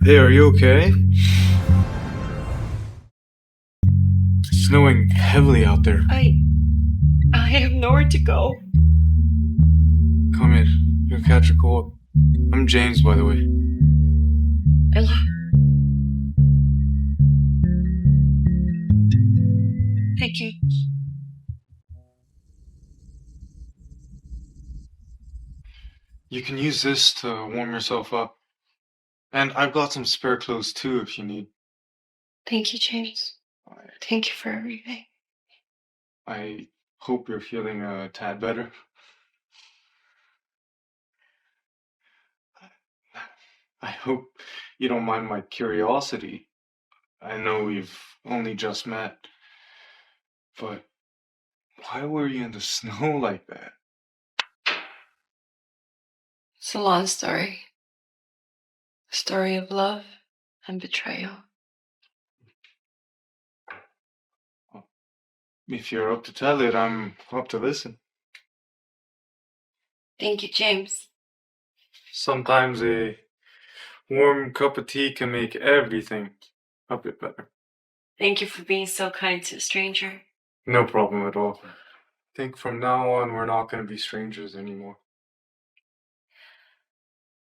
Hey, are you okay? It's snowing heavily out there. I have nowhere to go. Come in. You'll catch a cold. I'm James, by the way. Thank you. You can use this to warm yourself up. And I've got some spare clothes too if you need. Thank you, James. Thank you for everything. I hope you're feeling a tad better. I hope you don't mind my curiosity. I know we've only just met, but why were you in the snow like that? It's a long story. A story of love and betrayal. If you're up to tell it, I'm up to listen. Thank you, James. Sometimes a warm cup of tea can make everything a bit better. Thank you for being so kind to a stranger. No problem at all. I think from now on, we're not going to be strangers anymore.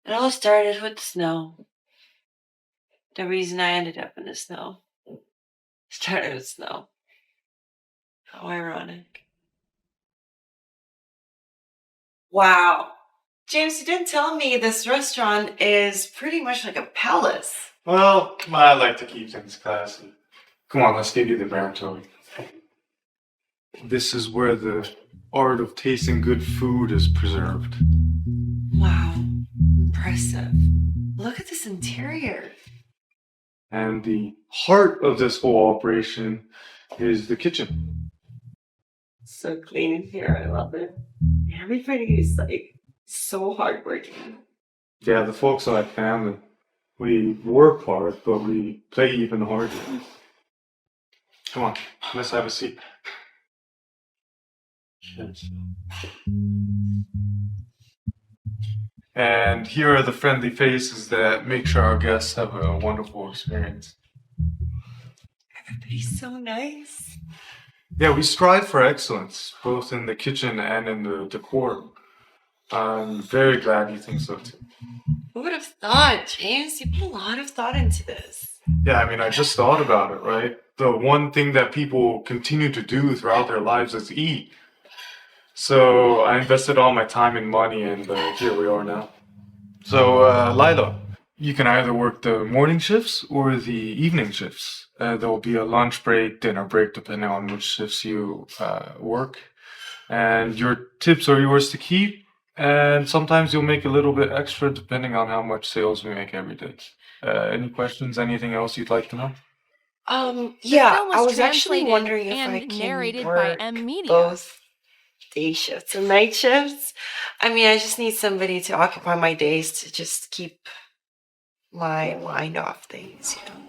It all started with the snow. The reason I ended up in the snow started with snow. How ironic. Wow. James, you didn't tell me this restaurant is pretty much like a palace. Well, I like to keep things classy. Come on, let's give you the brand tour. This is where the art of tasting good food is preserved. Wow. Impressive. Look at this interior. And the heart of this whole operation is the kitchen. So clean in here. I love it. Everybody is like so hardworking. Yeah, the folks are like family. We work hard, but we play even harder. Come on, let's have a seat. And here are the friendly faces that make sure our guests have a wonderful experience. Everybody's so nice. Yeah, we strive for excellence, both in the kitchen and in the decor. I'm very glad you think so too. Who would have thought, James? You put a lot of thought into this. Yeah, I mean, I just thought about it, right? The one thing that people continue to do throughout their lives is eat. So I invested all my time and money, and here we are now. So, Lila, you can either work the morning shifts or the evening shifts. There will be a lunch break, dinner break, depending on which shifts you work. And your tips are yours to keep. And sometimes you'll make a little bit extra depending on how much sales we make every day. Any questions? Anything else you'd like to know? Yeah, film I was was actually translated wondering if and I can narrated by work M Media. both day shifts and night shifts. I mean, I just need somebody to occupy my days to just keep my mind off things, you know.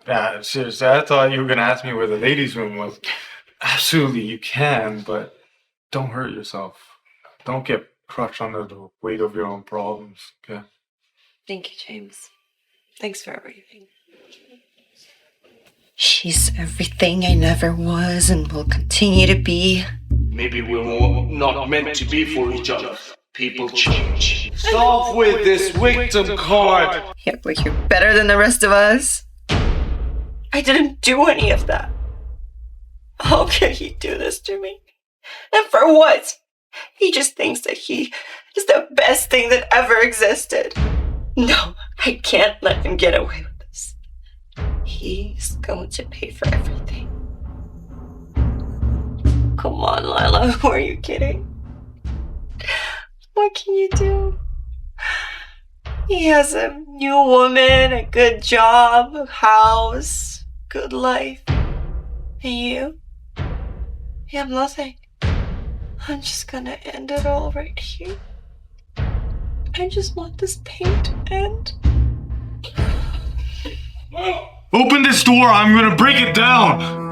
Yeah, seriously, I thought you were going to ask me where the ladies' room was. Absolutely, you can, but don't hurt yourself. Don't get crushed under the weight of your own problems, okay? Thank you, James. Thanks for everything. She's everything I never was and will continue to be. Maybe we're not meant to be for each other. People change. Stop with this victim card. You act like you're better than the rest of us. I didn't do any of that. How can he do this to me? And for what? He just thinks that he is the best thing that ever existed. No, I can't let him get away with this. He's going to pay for everything. Come on, Lila, who are you kidding? What can you do? He has a new woman, a good job, a house, good life. And you? You have nothing. I'm just gonna end it all right here. I just want this pain to end. Open this door, I'm gonna break it down!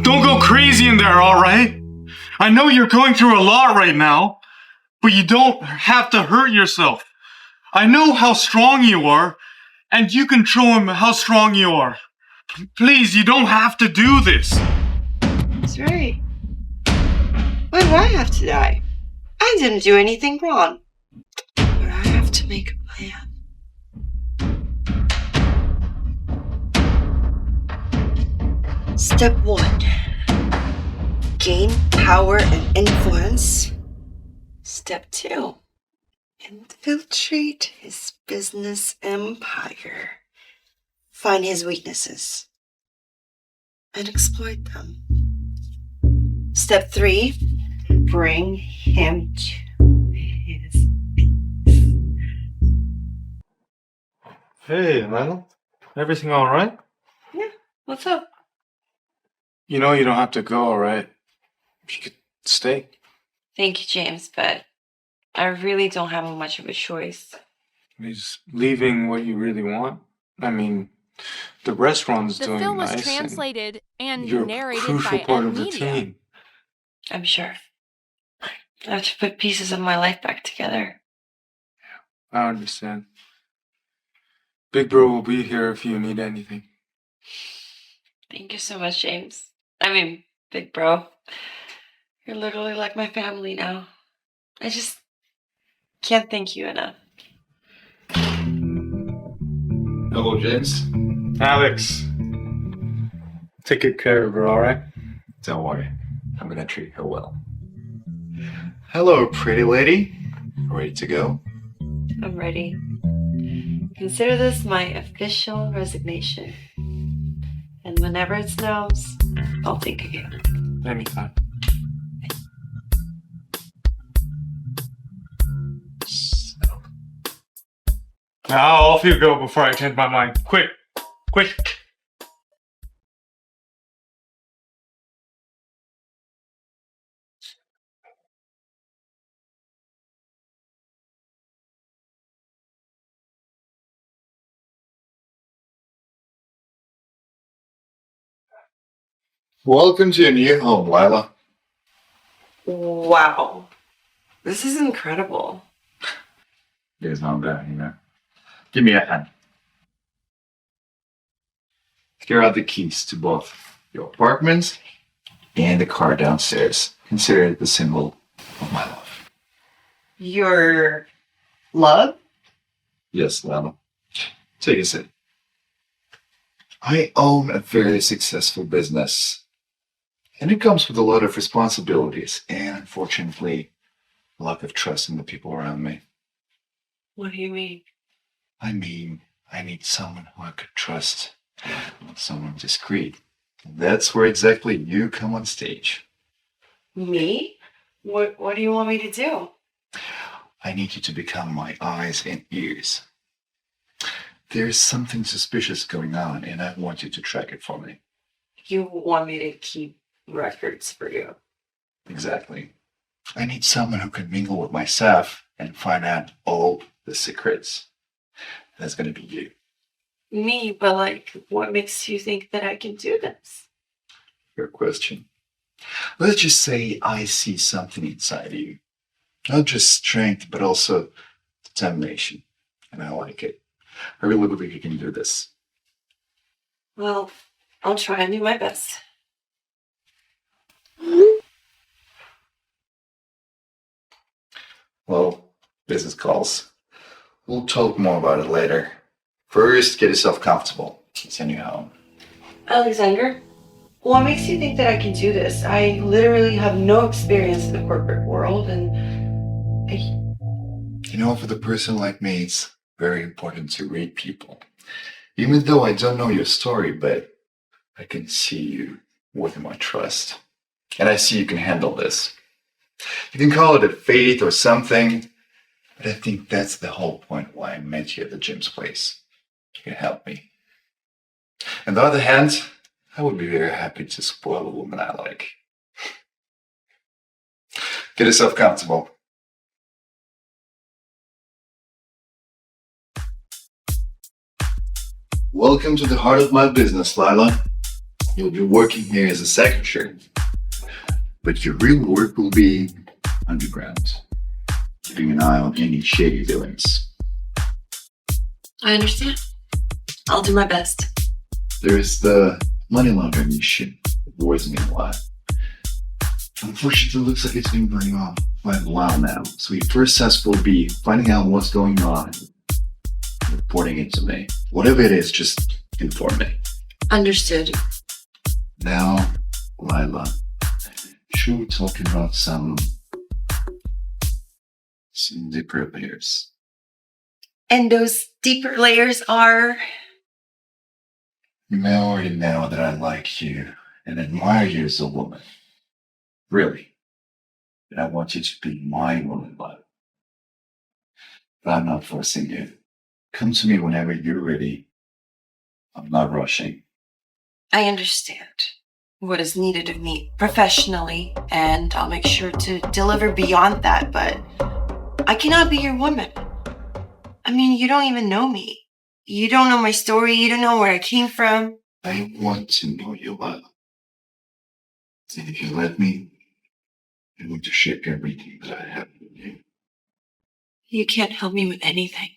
Don't go crazy in there, alright? I know you're going through a lot right now, but you don't have to hurt yourself. I know how strong you are, and you can show him how strong you are. Please, you don't have to do this. That's right. Why do I have to die? I didn't do anything wrong. But I have to make a plan. Step 1. Gain power and influence. Step 2. Infiltrate his business empire. Find his weaknesses and exploit them. Step 3. Bring him to his knees. Hey, Lionel. Everything all right? Yeah, what's up? You know you don't have to go, all right? You could stay. Thank you, James, but I really don't have much of a choice. Is leaving what you really want? I mean, the restaurant's The doing film was nice. translated and You're a narrated crucial by part Ed of the Media. team. I'm sure. I have to put pieces of my life back together. I understand. Big Bro will be here if you need anything. Thank you so much, James. I mean, big bro. You're literally like my family now. I just can't thank you enough. Hello, James. Alex. Take good care of her, alright? Don't worry. I'm gonna treat her well. Hello, pretty lady. Ready to go? I'm ready. Consider this my official resignation. And whenever it snows, I'll think of you. Anytime. Now off you go before I change my mind. Quick! Quick! Welcome to your new home, Lila. Wow. This is incredible. There's no doubt, you know. Give me a hand. Here are the keys to both your apartment and the car downstairs. Consider it the symbol of my love. Your love? Yes, Lila. Take a seat. I own a very successful business. And it comes with a lot of responsibilities and, unfortunately, a lack of trust in the people around me. What do you mean? I mean, I need someone who I could trust, someone discreet. That's where exactly you come on stage. Me? What do you want me to do? I need you to become my eyes and ears. There's something suspicious going on, and I want you to track it for me. You want me to keep records for you? Exactly. I need someone who can mingle with my staff and find out all the secrets. That's going to be you. Me? But like, what makes you think that I can do this? Fair question. Let's just say I see something inside you. Not just strength, but also determination. And I like it. I really believe you can do this. Well, I'll try and do my best. Well, business calls. We'll talk more about it later. First, get yourself comfortable. It's in your home. Alexander, what makes you think that I can do this? I literally have no experience in the corporate world, and You know, for the person like me, it's very important to read people. Even though I don't know your story, but I can see you worth my trust. And I see you can handle this. You can call it a fate or something, but I think that's the whole point why I met you at the Jim's place. You can help me. On the other hand, I would be very happy to spoil a woman I like. Get yourself comfortable. Welcome to the heart of my business, Lila. You'll be working here as a secretary, but your real work will be underground, keeping an eye on any shady doings. I understand. I'll do my best. There's the money laundering issue. It worries me a lot. Unfortunately, it looks like it's been going on quite a while now. So your first task will be finding out what's going on and reporting it to me. Whatever it is, just inform me. Understood. Now, Lila, should we talk about some deeper layers? And those deeper layers are... You may already know that I like you and admire you as a woman. Really. And I want you to be my woman, Lila. But I'm not forcing you. Come to me whenever you're ready. I'm not rushing. I understand what is needed of me professionally, and I'll make sure to deliver beyond that, but I cannot be your woman. I mean, you don't even know me. You don't know my story. You don't know where I came from. I want to know you, Lila. And if you let me, I want to share everything that I have with you. You can't help me with anything.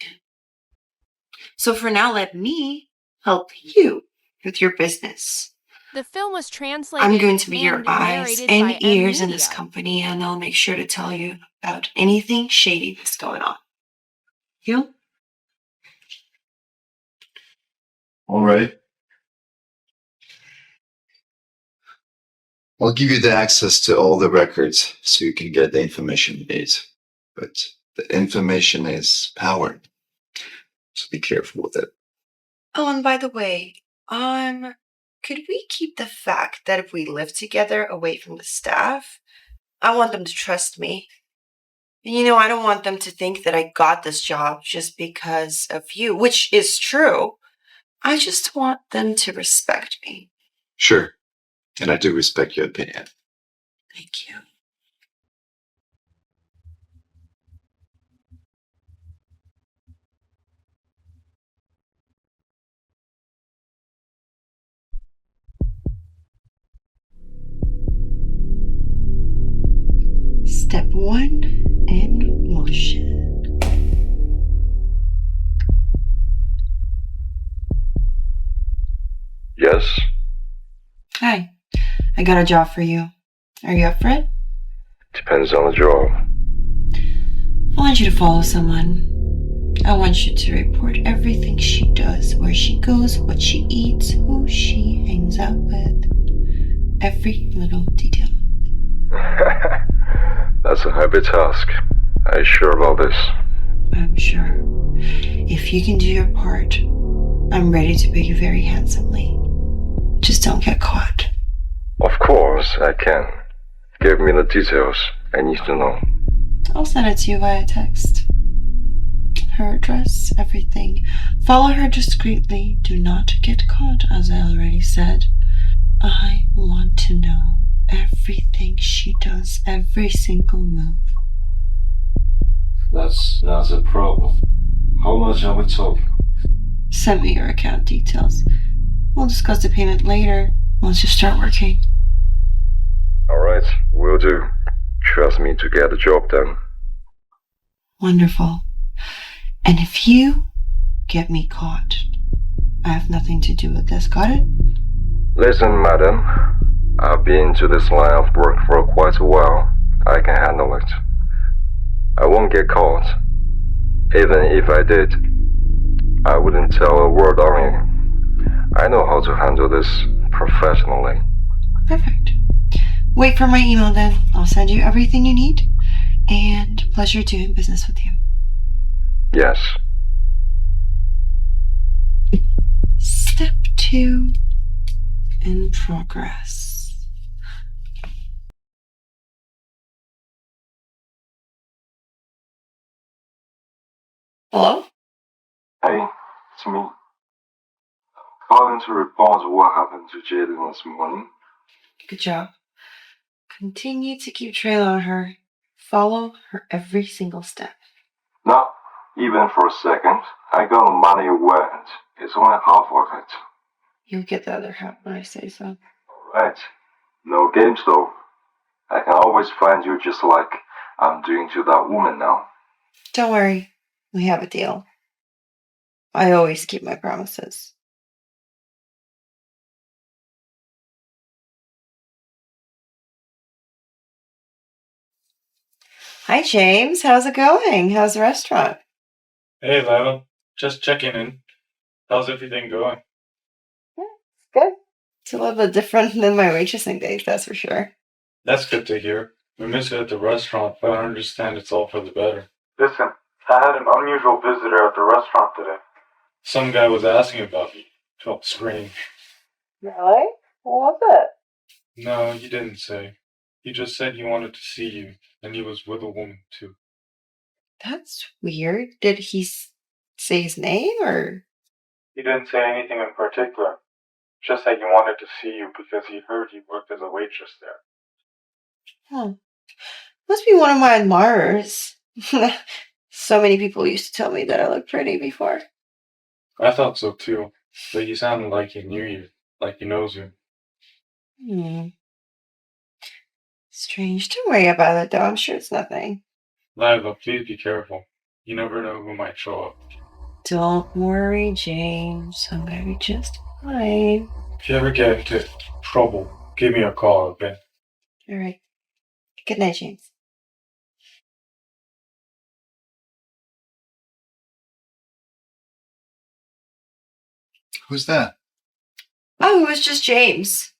So for now, let me help you with your business. The film was translated. I'm going to be your and eyes narrated and by ears in this Media. company, and I'll make sure to tell you about anything shady that's going on. You? All right. I'll give you the access to all the records so you can get the information you need. But the information is power. So be careful with it. Oh, and by the way, could we keep the fact that if we live together away from the staff? I want them to trust me. You know, I don't want them to think that I got this job just because of you, which is true. I just want them to respect me. Sure. And I do respect your opinion. Thank you. Step 1 in motion. Yes? Hi, I got a job for you. Are you up for it? Depends on the job. I want you to follow someone. I want you to report everything she does, where she goes, what she eats, who she hangs out with. Every little detail. That's a heavy task. Are you sure about this? I'm sure. If you can do your part, I'm ready to pay you very handsomely. Just don't get caught. Of course, I can. Give me the details. I need to know. I'll send it to you via text. Her address, everything. Follow her discreetly. Do not get caught, as I already said. I want to know everything she does, every single move. That's not a problem. How much are we talking? Send me your account details. We'll discuss the payment later, once you start working. Alright, will do. Trust me to get the job done. Wonderful. And if you get me caught, I have nothing to do with this, got it? Listen, madam. I've been into this line of work for quite a while. I can handle it. I won't get caught. Even if I did, I wouldn't tell a word on you. I know how to handle this professionally. Perfect. Wait for my email then. I'll send you everything you need. And pleasure doing business with you. Yes. Step 2 in progress. Hello? Hey, it's me. Calling to report what happened to Jaden this morning. Good job. Continue to keep trail on her. Follow her every single step. Not even for a second. I got the money went. It's only half of it. You'll get the other half when I say so. Alright. No games though. I can always find you just like I'm doing to that woman now. Don't worry. We have a deal. I always keep my promises. Hi, James. How's it going? How's the restaurant? Hey, Lila. Just checking in. How's everything going? It's good. It's a little bit different than my waitressing days, that's for sure. That's good to hear. We miss you at the restaurant, but I understand it's all for the better. Listen, I had an unusual visitor at the restaurant today. Some guy was asking about you. Felt strange. Really? What was it? No, he didn't say. He just said he wanted to see you, and he was with a woman, too. That's weird. Did he say his name, or? He didn't say anything in particular. Just that he wanted to see you because he heard you worked as a waitress there. Huh. Must be one of my admirers. So many people used to tell me that I looked pretty before. I thought so, too. But you sounded like he knew you, like he knows you. Strange. Don't worry about it, though. I'm sure it's nothing. Lila, please be careful. You never know who might show up. Don't worry, James. I'm gonna be just fine. If you ever get into trouble, give me a call, okay? All right. Good night, James. Who's that? Oh, it was just James.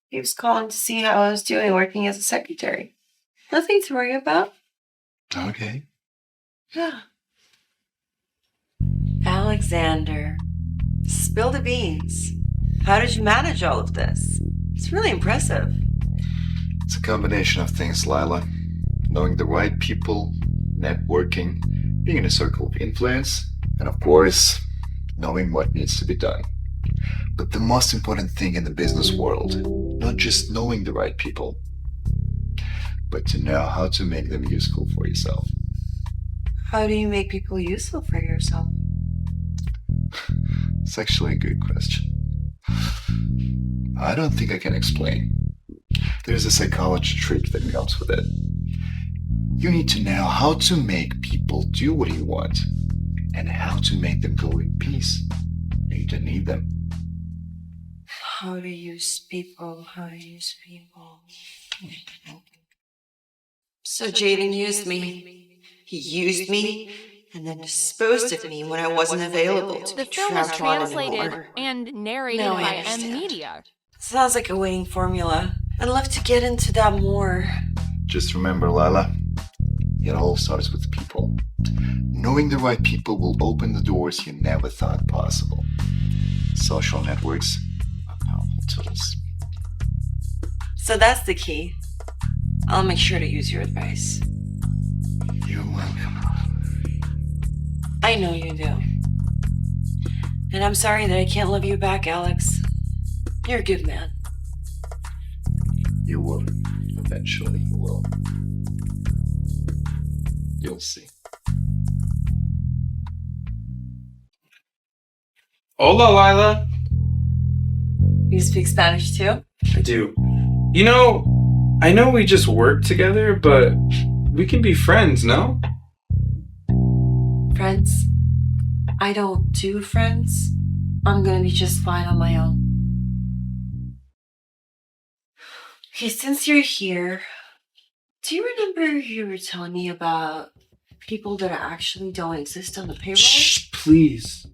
He was calling to see how I was doing working as a secretary. Nothing to worry about. Okay. Yeah. Alexander, spill the beans. How did you manage all of this? It's really impressive. It's a combination of things, Lila. Knowing the right people, networking, being in a circle of influence, and of course, knowing what needs to be done. But the most important thing in the business world, not just knowing the right people, but to know how to make them useful for yourself. How do you make people useful for yourself? It's actually a good question. I don't think I can explain. There's a psychology trick that comes with it. You need to know how to make people do what you want and how to make them go in peace. You don't need them. How to use people, how to use people. So Jaden used me. He used me and then disposed of me when I wasn't available to The be film was trapped on translated anymore. and narrated Now I by M understand. Media. Sounds like a winning formula. I'd love to get into that more. Just remember, Lila, it all starts with people. Knowing the right people will open the doors you never thought possible. Social networks are powerful tools. So that's the key. I'll make sure to use your advice. You're welcome. I know you do. And I'm sorry that I can't love you back, Alex. You're a good man. You will. Eventually you will. You'll see. Hola, Lila. You speak Spanish too? I do. You know, I know we just work together, but we can be friends, no? Friends? I don't do friends. I'm gonna be just fine on my own. Okay, since you're here, do you remember you were telling me about people that actually don't exist on the payroll? Shh, please.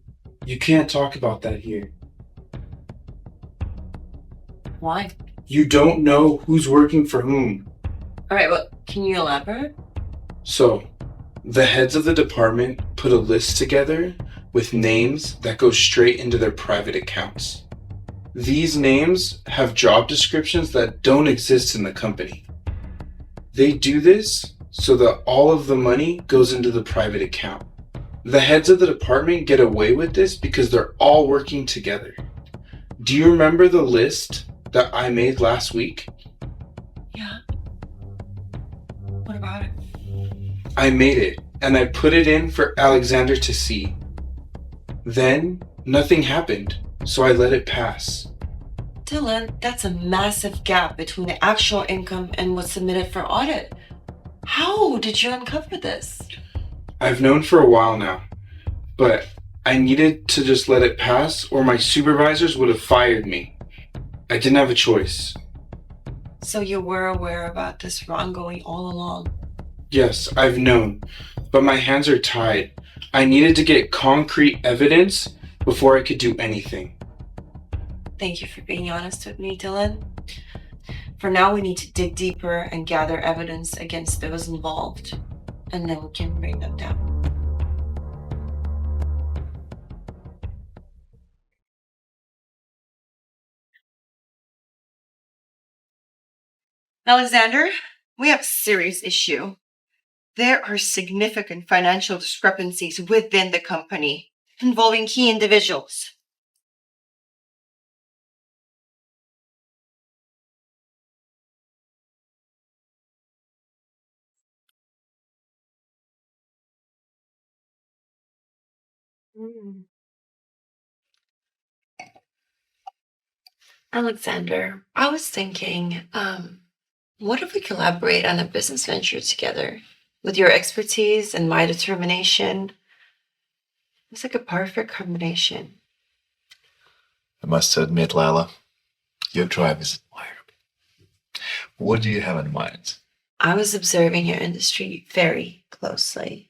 You can't talk about that here. Why? You don't know who's working for whom. Alright, well, can you elaborate? So, the heads of the department put a list together with names that go straight into their private accounts. These names have job descriptions that don't exist in the company. They do this so that all of the money goes into the private account. The heads of the department get away with this because they're all working together. Do you remember the list that I made last week? Yeah. What about it? I made it, and I put it in for Alexander to see. Then, nothing happened, so I let it pass. Dylan, that's a massive gap between the actual income and what's submitted for audit. How did you uncover this? I've known for a while now, but I needed to just let it pass, or my supervisors would have fired me. I didn't have a choice. So you were aware about this wrongdoing all along? Yes, I've known, but my hands are tied. I needed to get concrete evidence before I could do anything. Thank you for being honest with me, Dylan. For now, we need to dig deeper and gather evidence against those involved, and then we can bring them down. Alexander, we have a serious issue. There are significant financial discrepancies within the company involving key individuals. Alexander, I was thinking, what if we collaborate on a business venture together? With your expertise and my determination, it's like a perfect combination. I must admit, Lila, your drive is admirable. What do you have in mind? I was observing your industry very closely.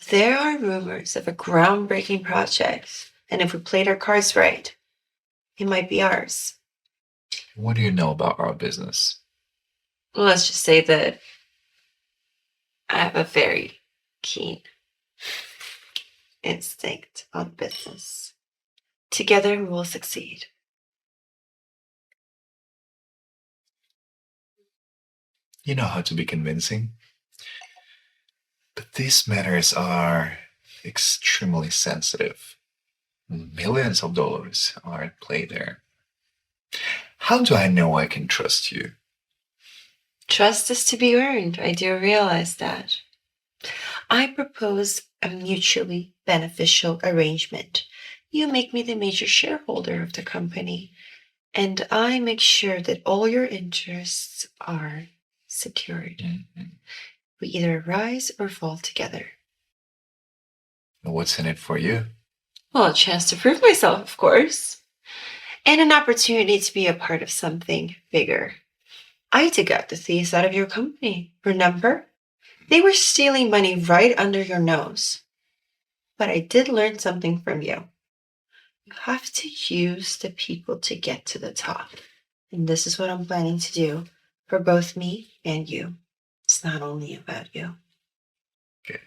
There are rumors of a groundbreaking project, and if we played our cards right, it might be ours. What do you know about our business? Well, let's just say that I have a very keen instinct on business. Together, we will succeed. You know how to be convincing. But these matters are extremely sensitive. Millions of dollars are at play there. How do I know I can trust you? Trust is to be earned. I do realize that. I propose a mutually beneficial arrangement. You make me the major shareholder of the company, and I make sure that all your interests are secured. We either rise or fall together. What's in it for you? Well, a chance to prove myself, of course, and an opportunity to be a part of something bigger. I took out the thieves out of your company, remember? They were stealing money right under your nose. But I did learn something from you. You have to use the people to get to the top. And this is what I'm planning to do for both me and you. It's not only about you. Okay.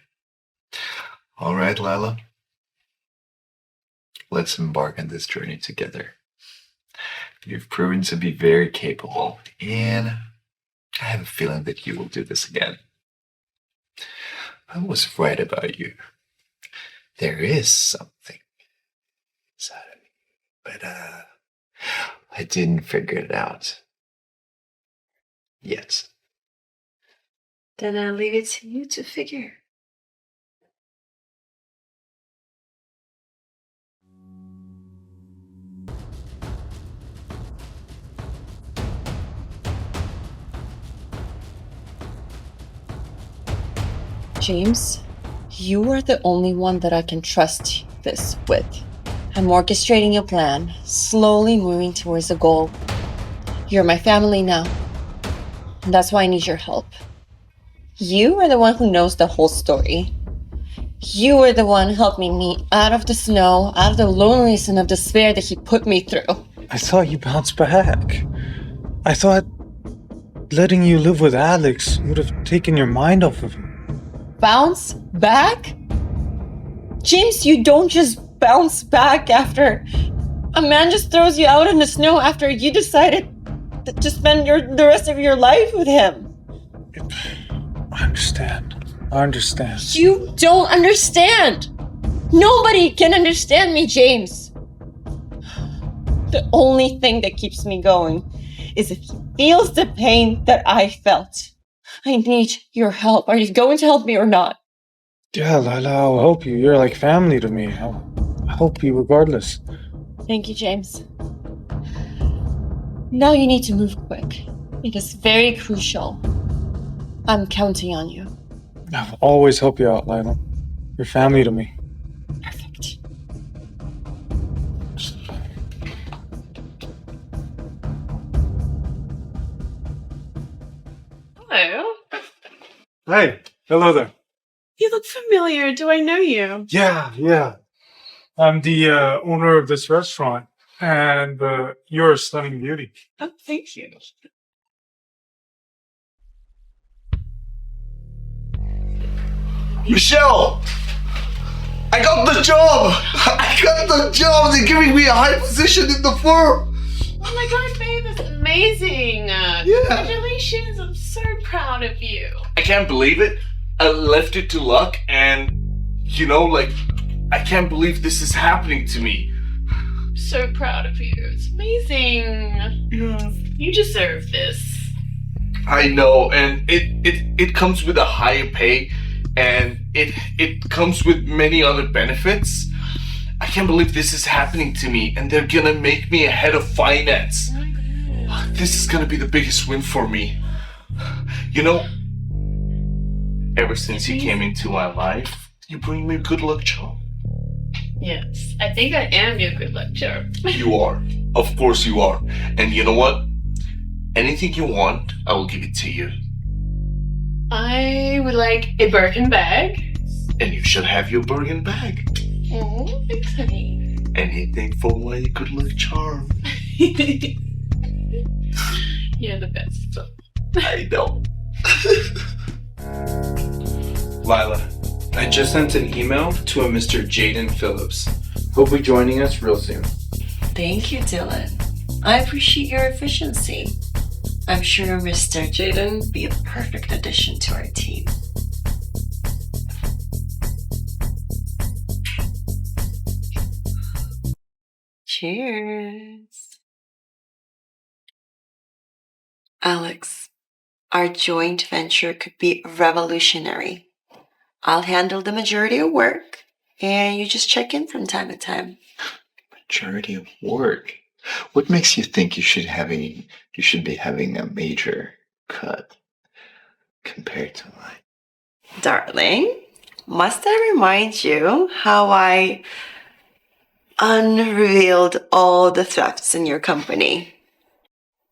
All right, Lila. Let's embark on this journey together. You've proven to be very capable, and I have a feeling that you will do this again. I was right about you. There is something inside of me, but I didn't figure it out yet. Then I'll leave it to you to figure. James, you are the only one that I can trust this with. I'm orchestrating a plan, slowly moving towards a goal. You're my family now, and that's why I need your help. You are the one who knows the whole story. You were the one helping me out of the snow, out of the loneliness and of despair that he put me through. I thought you bounced back. I thought letting you live with Alex would have taken your mind off of him. Bounce back? James, you don't just bounce back after a man just throws you out in the snow after you decided to spend the rest of your life with him. I understand. You don't understand. Nobody can understand me, James. The only thing that keeps me going is if he feels the pain that I felt. I need your help. Are you going to help me or not? Yeah, Lila, I'll help you. You're like family to me. I'll help you regardless. Thank you, James. Now you need to move quick. It is very crucial. I'm counting on you. I'll always help you out, Lila. You're family to me. Perfect. Hello. Hey, hello there. You look familiar. Do I know you? Yeah. I'm the owner of this restaurant, and you're a stunning beauty. Oh, thank you. Michelle! I got the job! I got the job! They're giving me a high position in the firm! Oh my god, babe, that's amazing. Congratulations. I'm so proud of you. I can't believe it. I left it to luck and, I can't believe this is happening to me. I'm so proud of you. It's amazing. Yeah. You deserve this. I know, and it comes with a higher pay, and it comes with many other benefits. I can't believe this is happening to me, and they're gonna make me a head of finance. Oh my god. This is gonna be the biggest win for me. Ever since you came into my life, you bring me good luck charm. Yes, I think I am your good luck charm. You are. Of course you are. And you know what? Anything you want, I will give it to you. I would like a Birkin bag. And you should have your Bergen bag. Oh, thanks, honey. Anything for my good luck charm. You're the best. I know. Lila, I just sent an email to a Mr. Jaden Phillips. He'll be joining us real soon. Thank you, Dylan. I appreciate your efficiency. I'm sure Mr. Jaden will be a perfect addition to our team. Cheers. Alex, our joint venture could be revolutionary. I'll handle the majority of work, and you just check in from time to time. Majority of work? What makes you think you should be having a major cut compared to mine? Darling, must I remind you how I unrevealed all the thefts in your company?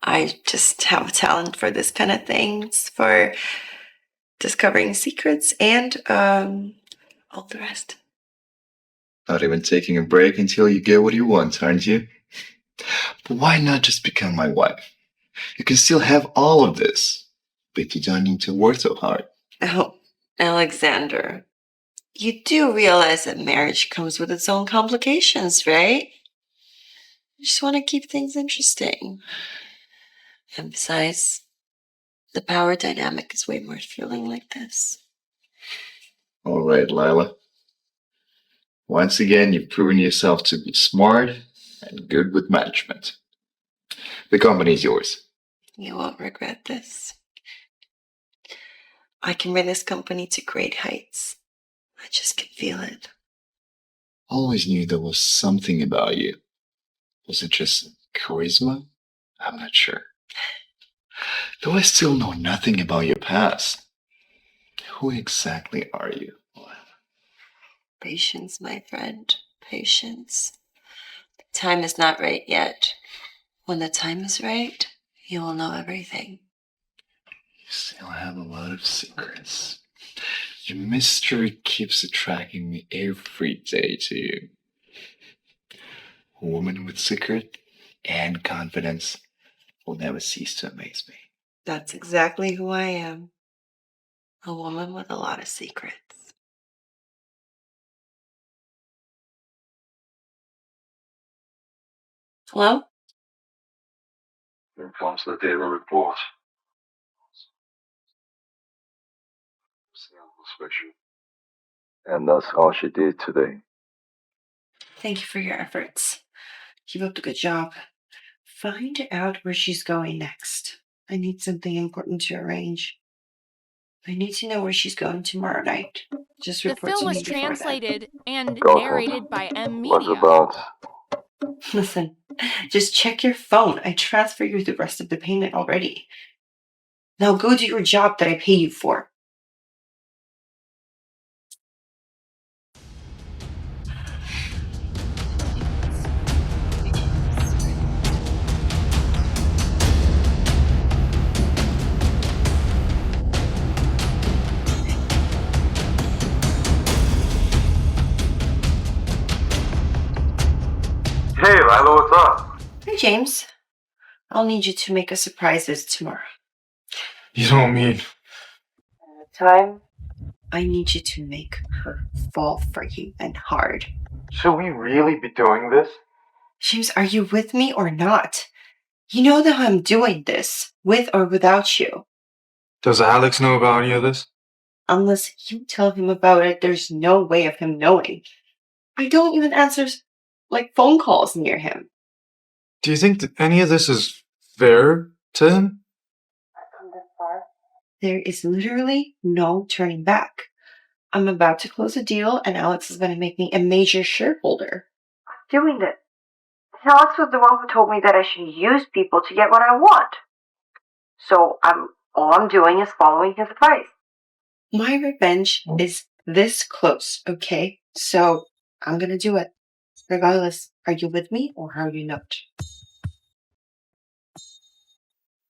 I just have a talent for this kind of things, for discovering secrets and all the rest. Not even taking a break until you get what you want, aren't you? But why not just become my wife? You can still have all of this, but you don't need to work so hard. Oh, Alexander, you do realize that marriage comes with its own complications, right? You just want to keep things interesting. And besides, the power dynamic is way more thrilling like this. All right, Lila. Once again, you've proven yourself to be smart and good with management. The company is yours. You won't regret this. I can bring this company to great heights. I just can feel it. Always knew there was something about you. Was it just charisma? I'm not sure. Though I still know nothing about your past. Who exactly are you? Patience, my friend. Patience. The time is not right yet. When the time is right, you will know everything. You still have a lot of secrets. Your mystery keeps attracting me every day to you. A woman with secret and confidence will never cease to amaze me. That's exactly who I am. A woman with a lot of secrets. Hello? Here comes the daily report. And that's all she did today. Thank you for your efforts. Keep up the good job. Find out where she's going next. I need something important to arrange. I need to know where she's going tomorrow night. Just The report film to was me before that. translated and Go narrated by M What's Media. about? Listen, just check your phone. I transfer you the rest of the payment already. Now go do your job that I pay you for. Hey, Lila, what's up? Hey, James. I'll need you to make a surprises tomorrow. You don't mean... Time? I need you to make her fall for you and hard. Should we really be doing this? James, are you with me or not? You know that I'm doing this, with or without you. Does Alex know about any of this? Unless you tell him about it, there's no way of him knowing. I don't even answer, phone calls near him. Do you think that any of this is fair to him? There is literally no turning back. I'm about to close a deal, and Alex is going to make me a major shareholder. I'm doing it. Alex was the one who told me that I should use people to get what I want. So all I'm doing is following his advice. My revenge is this close, okay? So I'm going to do it. Regardless, are you with me or are you not?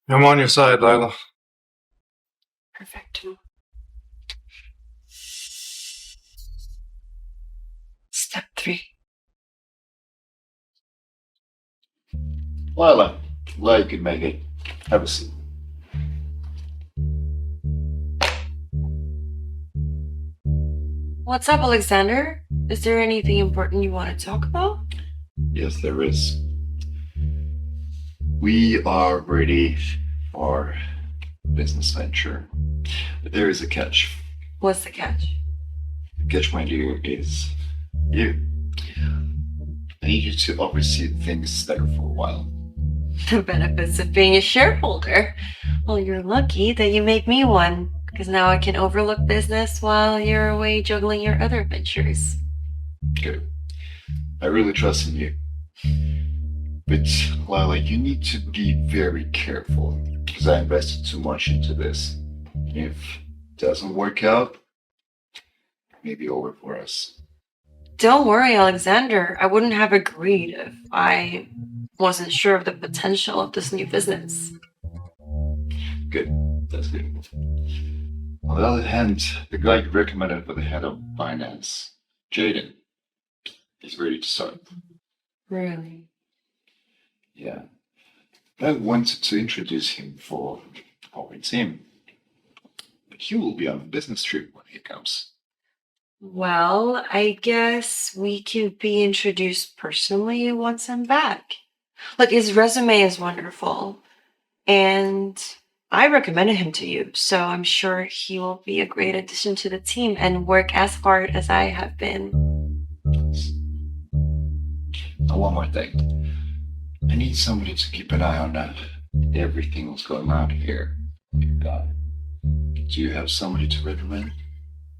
I'm on your side, Lila. Perfect. Step 3. Lila, glad you could make it. Have a seat. What's up, Alexander? Is there anything important you want to talk about? Yes, there is. We are ready for business venture. But there is a catch. What's the catch? The catch, my dear, is you. I need you to oversee things there for a while. The benefits of being a shareholder. Well, you're lucky that you made me one, because now I can overlook business while you're away juggling your other ventures. Good. I really trust in you. But, Lila, you need to be very careful, because I invested too much into this. If it doesn't work out, it may be over for us. Don't worry, Alexander. I wouldn't have agreed if I wasn't sure of the potential of this new business. Good. That's good. On the other hand, the guy you recommended for the head of finance, Jaden, is ready to start. Really? Yeah. I wanted to introduce him for our team. But he will be on a business trip when he comes. Well, I guess we could be introduced personally once I'm back. Look, his resume is wonderful, and I recommended him to you, so I'm sure he will be a great addition to the team and work as hard as I have been. Now, one more thing. I need somebody to keep an eye on everything that's going on here. Do you have somebody to recommend?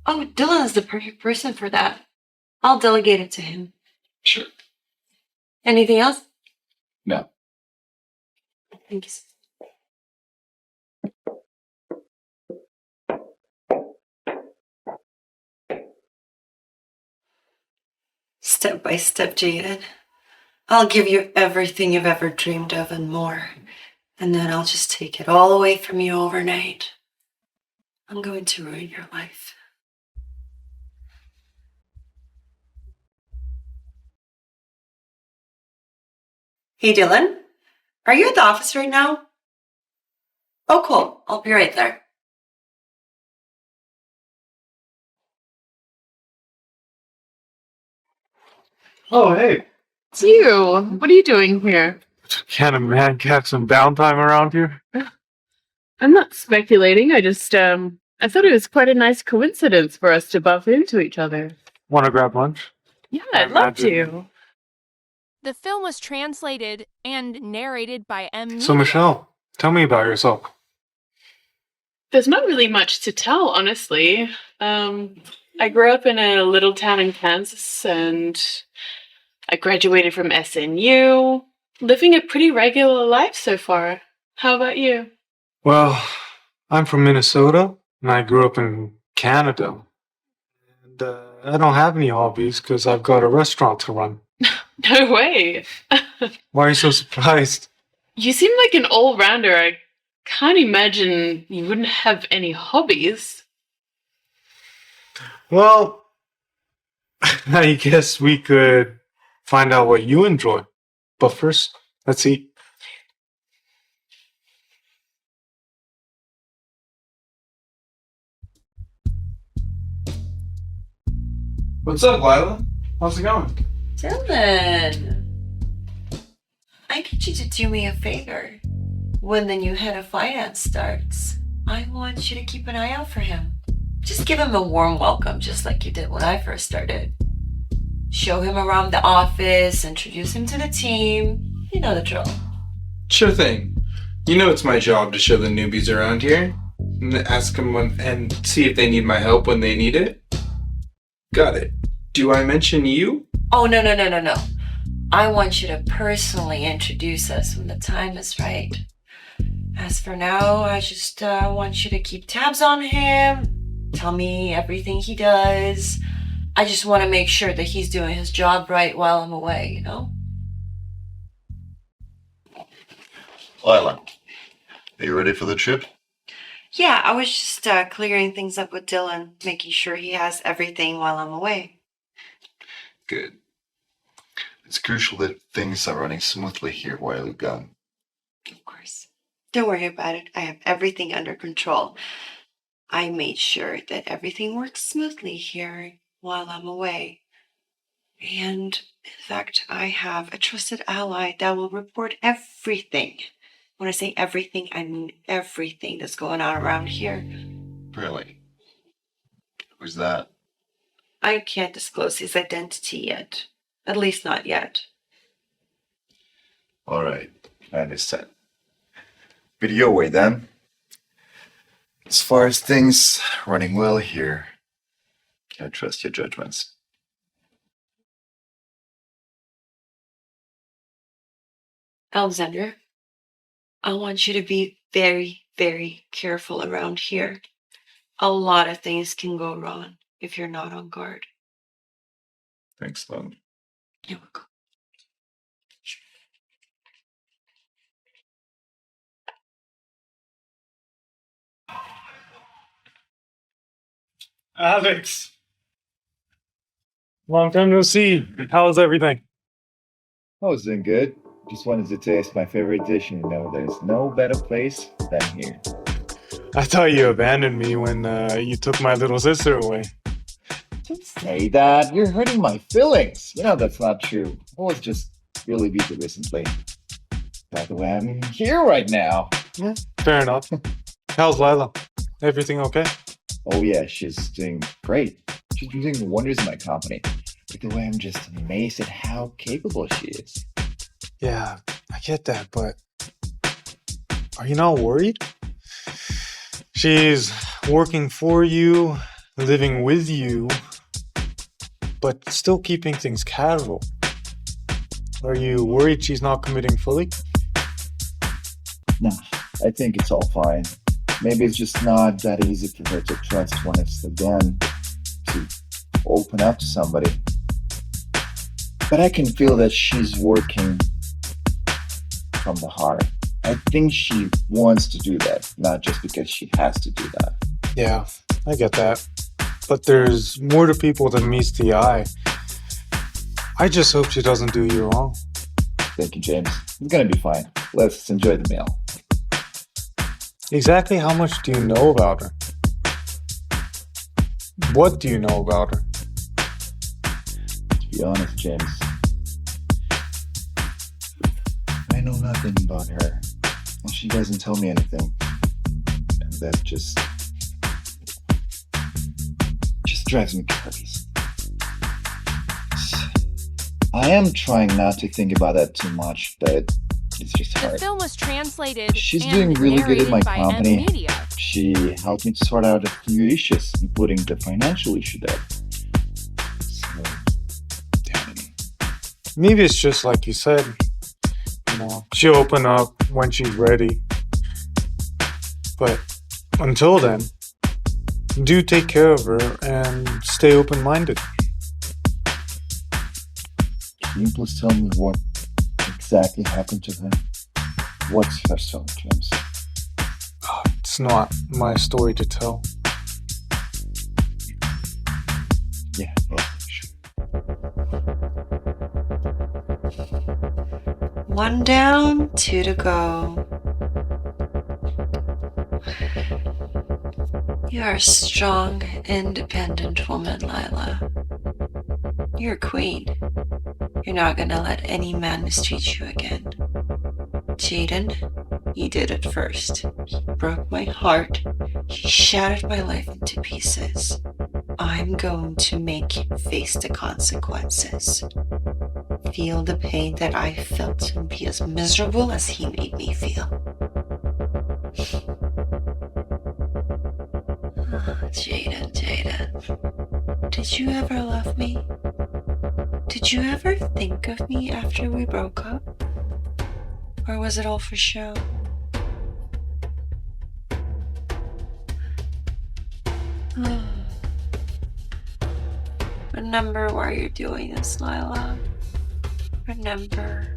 Oh, Dylan is the perfect person for that. I'll delegate it to him. Sure. Anything else? No. Thank you. Step by step, Jaden. I'll give you everything you've ever dreamed of and more. And then I'll just take it all away from you overnight. I'm going to ruin your life. Hey, Dylan. Are you at the office right now? Oh, cool. I'll be right there. Oh, hey. It's you. What are you doing here? Can a man catch some downtime around here? I'm not speculating. I thought it was quite a nice coincidence for us to bump into each other. Want to grab lunch? Yeah, I'd love to. The film was translated and narrated by M. So, Michelle, tell me about yourself. There's not really much to tell, honestly. I grew up in a little town in Kansas, and I graduated from SNU. Living a pretty regular life so far. How about you? Well, I'm from Minnesota, and I grew up in Canada. And I don't have any hobbies because I've got a restaurant to run. No way. Why are you so surprised? You seem like an all-rounder. I can't imagine you wouldn't have any hobbies. Well, I guess we could find out what you enjoy. But first, let's eat. What's up, Lila? How's it going? Dylan, I need you to do me a favor. When the new head of finance starts, I want you to keep an eye out for him. Just give him a warm welcome, just like you did when I first started. Show him around the office, introduce him to the team. You know the drill. Sure thing. You know it's my job to show the newbies around here and ask them and see if they need my help when they need it. Got it. Do I mention you? Oh, no. I want you to personally introduce us when the time is right. As for now, I just want you to keep tabs on him. Tell me everything he does. I just want to make sure that he's doing his job right while I'm away, you know? Lila, are you ready for the trip? Yeah, I was just clearing things up with Dylan, making sure he has everything while I'm away. Good. It's crucial that things are running smoothly here while you're gone. Of course. Don't worry about it. I have everything under control. I made sure that everything works smoothly here while I'm away. And in fact, I have a trusted ally that will report everything. When I say everything, I mean everything that's going on around here. Really? Who's that? I can't disclose his identity yet. At least not yet. All right, I understand. But your way then. As far as things running well here, I trust your judgments. Alexandra, I want you to be very, very careful around here. A lot of things can go wrong if you're not on guard. Thanks, Lon. You're welcome. Alex! Long time no see. How's everything? I was doing good. Just wanted to taste my favorite dish, and you know there's no better place than here. I thought you abandoned me when you took my little sister away. Don't say that. You're hurting my feelings. You know that's not true. I was just really busy recently. By the way, I'm here right now. Yeah, fair enough. How's Lila? Everything okay? Oh yeah, she's doing great. She's been doing wonders in my company. By the way, I'm just amazed at how capable she is. Yeah, I get that, but are you not worried? She's working for you, living with you, but still keeping things casual. Are you worried she's not committing fully? Nah, I think it's all fine. Maybe it's just not that easy for her to trust when it's again to open up to somebody. But I can feel that she's working from the heart. I think she wants to do that, not just because she has to do that. Yeah, I get that. But there's more to people than meets the eye. I just hope she doesn't do you wrong. Thank you, James. It's gonna be fine. Let's enjoy the meal. Exactly how much do you know about her? What do you know about her? To be honest, James, I know nothing about her. And she doesn't tell me anything. And that just drives me crazy. I am trying not to think about that too much, but it's just The hard. film was translated She's and doing really good in my narrated by company. Media. She helped me to sort out a few issues, including the financial issue there. So, damn. Maybe it's just like you said. You know, she'll open up when she's ready. But until then, do take care of her and stay open-minded. Can you please tell me what exactly happened to her? What's her story, James? It's not my story to tell. Yeah, sure. One down, two to go. You are a strong, independent woman, Lila. You're a queen. You're not gonna let any man mistreat you again. Jaden, he did it first. He broke my heart. He shattered my life into pieces. I'm going to make him face the consequences. Feel the pain that I felt and be as miserable as he made me feel. Jaden, did you ever love me? Did you ever think of me after we broke up? Or was it all for show? Remember why you're doing this, Lila. Remember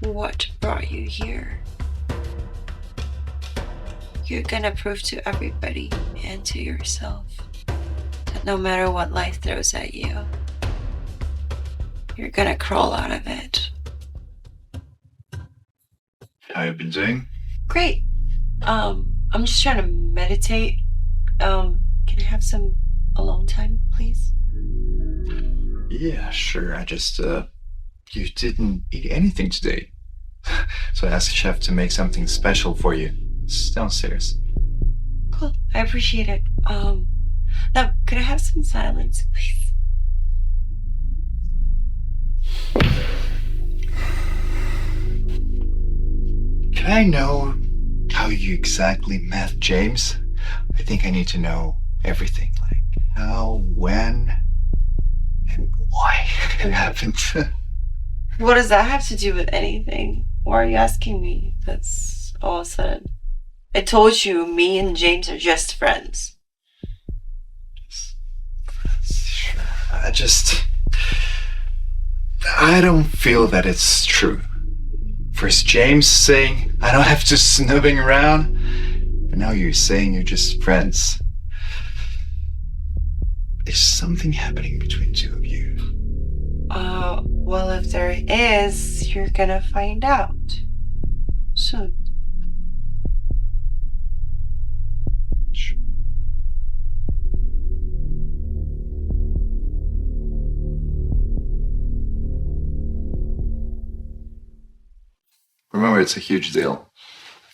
what brought you here. You're gonna prove to everybody and to yourself that no matter what life throws at you, you're gonna crawl out of it. How you been doing? Great. I'm just trying to meditate. Can I have some alone time, please? Yeah, sure. I just, you didn't eat anything today. So I asked the chef to make something special for you. It's downstairs. Cool. I appreciate it. Now, could I have some silence, please? Can I know how you exactly met James? I think I need to know everything. Like how, when, and why it happened. What does that have to do with anything? Why are you asking me? That's all I said. I told you me and James are just friends. I don't feel that it's true. First James saying I don't have to snooping around, and now you're saying you're just friends. There's something happening between two of you. Well, if there is, you're gonna find out soon. Remember, it's a huge deal.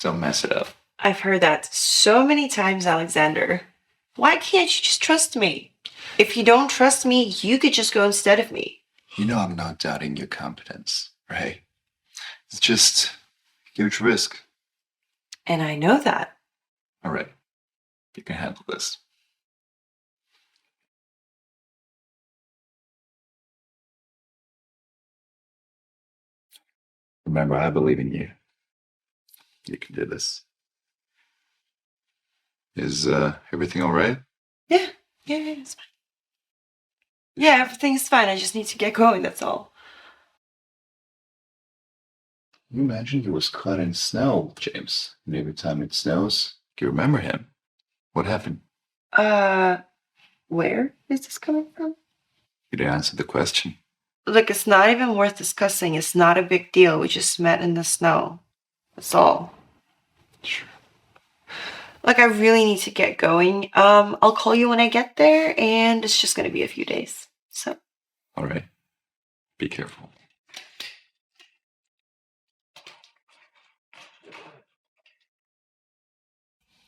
Don't mess it up. I've heard that so many times, Alexander. Why can't you just trust me? If you don't trust me, you could just go instead of me. You know I'm not doubting your competence, right? It's just a huge risk. And I know that. All right. You can handle this. Remember, I believe in you. You can do this. Is everything all right? Yeah, it's fine. Yeah, everything's fine. I just need to get going, that's all. You imagine he was caught in snow, James. And every time it snows, you remember him. What happened? Where is this coming from? You didn't answer the question. Look, it's not even worth discussing. It's not a big deal. We just met in the snow. That's all. Sure. Look, I really need to get going. I'll call you when I get there, and it's just gonna be a few days. So. All right. Be careful.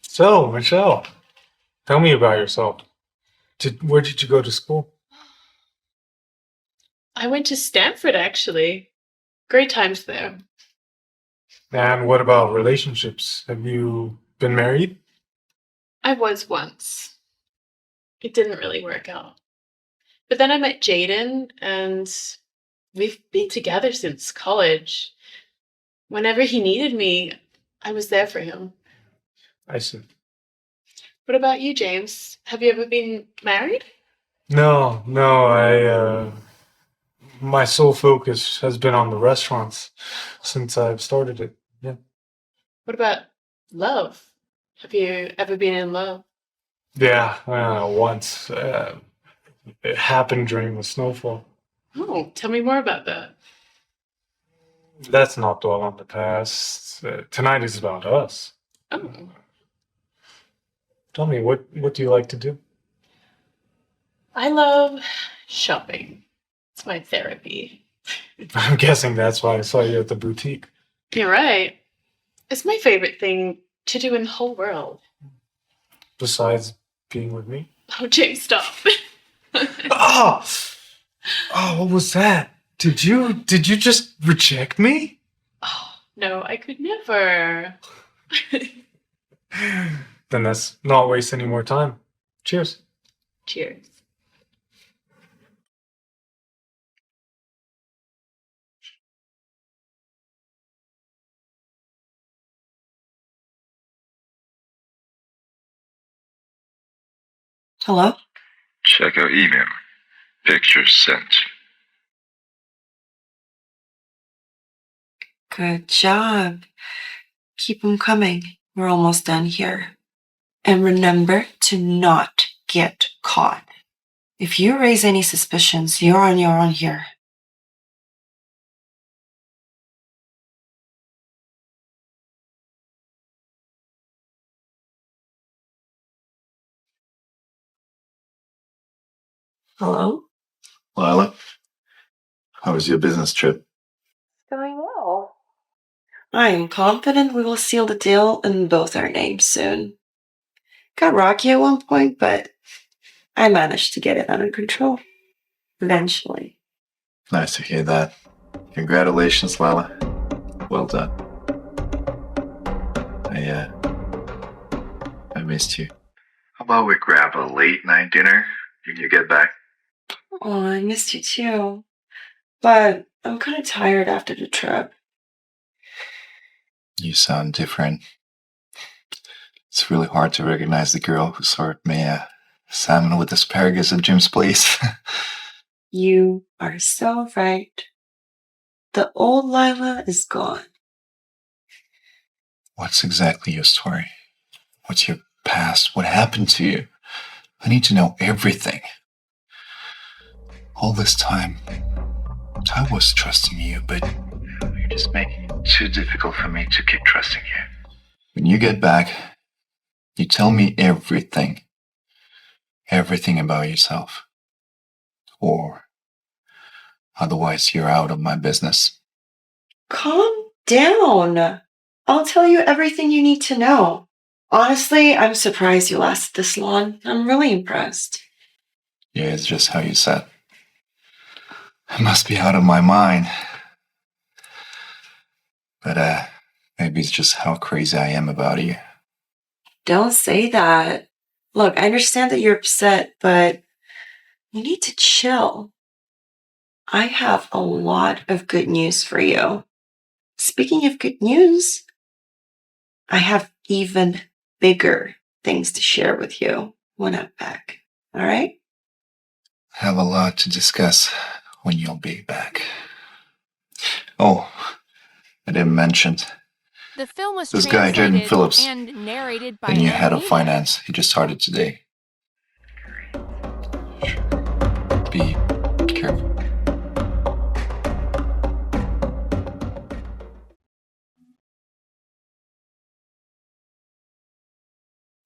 So, Michelle, tell me about yourself. Where did you go to school? I went to Stanford, actually. Great times there. And what about relationships? Have you been married? I was once. It didn't really work out. But then I met Jaden, and we've been together since college. Whenever he needed me, I was there for him. I see. What about you, James? Have you ever been married? No, my sole focus has been on the restaurants since I've started it. Yeah. What about love? Have you ever been in love? Yeah, once. It happened during the snowfall. Oh, tell me more about that. Let's not dwell on the past. Tonight is about us. Oh. Tell me, what do you like to do? I love shopping. It's my therapy. I'm guessing that's why I saw you at the boutique. You're right. It's my favorite thing to do in the whole world. Besides being with me. Oh, James, stop. Oh, what was that? Did you just reject me? Oh, no, I could never. Then let's not waste any more time. Cheers. Cheers. Hello? Check your email. Pictures sent. Good job. Keep them coming. We're almost done here. And remember to not get caught. If you raise any suspicions, you're on your own here. Hello? Lila, how was your business trip? Going well. I am confident we will seal the deal in both our names soon. Got rocky at one point, but I managed to get it under control. Eventually. Nice to hear that. Congratulations, Lila. Well done. I missed you. How about we grab a late night dinner when you get back? Oh, I missed you too. But I'm kind of tired after the trip. You sound different. It's really hard to recognize the girl who served me salmon with asparagus at Jim's place. You are so right. The old Lila is gone. What's exactly your story? What's your past? What happened to you? I need to know everything. All this time, I was trusting you, but you're just making it too difficult for me to keep trusting you. When you get back, you tell me everything. Everything about yourself. Or otherwise, you're out of my business. Calm down. I'll tell you everything you need to know. Honestly, I'm surprised you lasted this long. I'm really impressed. Yeah, it's just how you said. I must be out of my mind. But maybe it's just how crazy I am about you. Don't say that. Look, I understand that you're upset, but you need to chill. I have a lot of good news for you. Speaking of good news, I have even bigger things to share with you when I'm back. All right? I have a lot to discuss when you'll be back. Oh, I didn't mention. The film was This guy, Jaden translated Phillips, and narrated by the new head of Deepening. finance. He just started today. Be careful.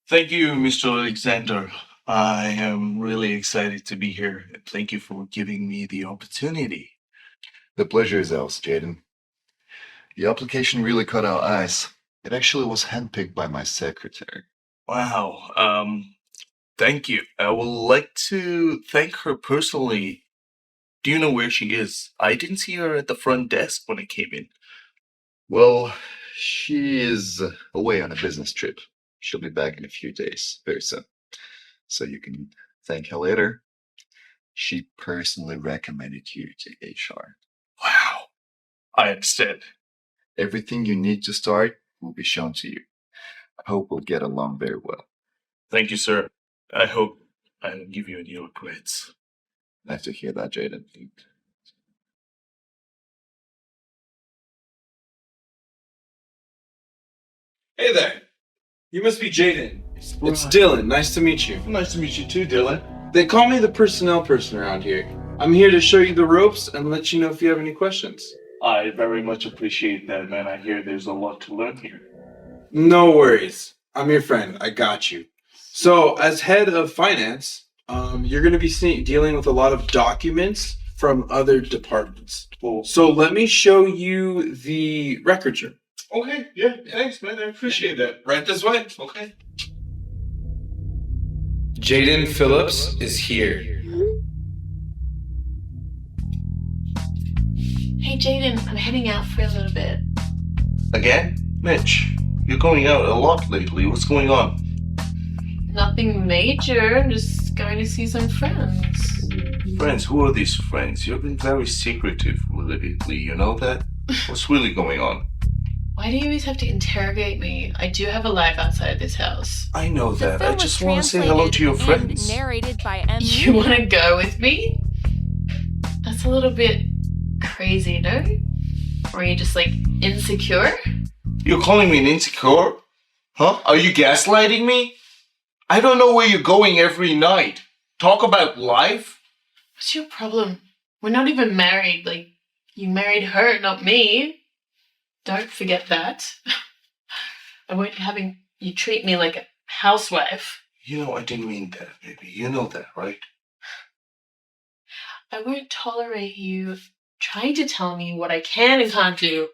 Thank you, Mr. Alexander. I am really excited to be here. Thank you for giving me the opportunity. The pleasure is ours, Jaden. The application really caught our eyes. It actually was handpicked by my secretary. Wow. Thank you. I would like to thank her personally. Do you know where she is? I didn't see her at the front desk when I came in. Well, she is away on a business trip. She'll be back in a few days, very soon. So you can thank her later. She personally recommended you to HR. Wow. I understand. Everything you need to start will be shown to you. I hope we'll get along very well. Thank you, sir. I hope I don't give you any regrets. Nice to hear that, Jaden. Hey there. You must be Jaden. It's Dylan. Nice to meet you. Nice to meet you too, Dylan. They call me the personnel person around here. I'm here to show you the ropes and let you know if you have any questions. I very much appreciate that, man. I hear there's a lot to learn here. No worries. I'm your friend. I got you. So, as head of finance, you're going to be dealing with a lot of documents from other departments. Well, So, let me show you the record room. okay, yeah, thanks, man. I appreciate that. Right this way. Okay. Jaden Phillips is here. Hey, Jaden, I'm heading out for a little bit. Again? Mitch, you're going out a lot lately. What's going on? Nothing major. I'm just going to see some friends. Friends? Who are these friends? You've been very secretive lately, you know that? What's really going on? Why do you always have to interrogate me? I do have a life outside this house. I know The that. film I was just want to say hello to your translated friends. and narrated by M. You want to go with me? That's a little bit crazy, no? Or are you just like insecure? You're calling me an insecure? Huh? Are you gaslighting me? I don't know where you're going every night. Talk about life? What's your problem? We're not even married. Like, you married her, not me. Don't forget that. I won't having you treat me like a housewife. You know, I didn't mean that, baby. You know that, right? I won't tolerate you trying to tell me what I can and can't do.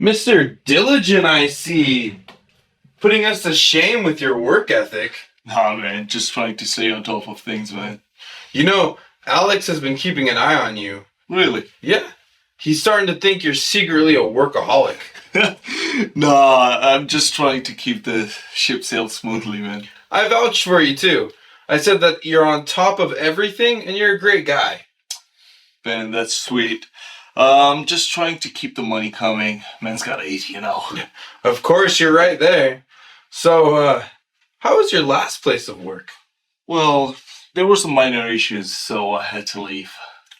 Mr. Diligent, I see. Putting us to shame with your work ethic. Nah, man. Just trying to stay on top of things, man. You know, Alex has been keeping an eye on you. Really? Yeah. He's starting to think you're secretly a workaholic. Nah, I'm just trying to keep the ship sail smoothly, man. I vouched for you, too. I said that you're on top of everything and you're a great guy. Man, that's sweet. Just trying to keep the money coming. Man's gotta eat, you know. Of course, you're right there. So, how was your last place of work? Well, there were some minor issues, so I had to leave.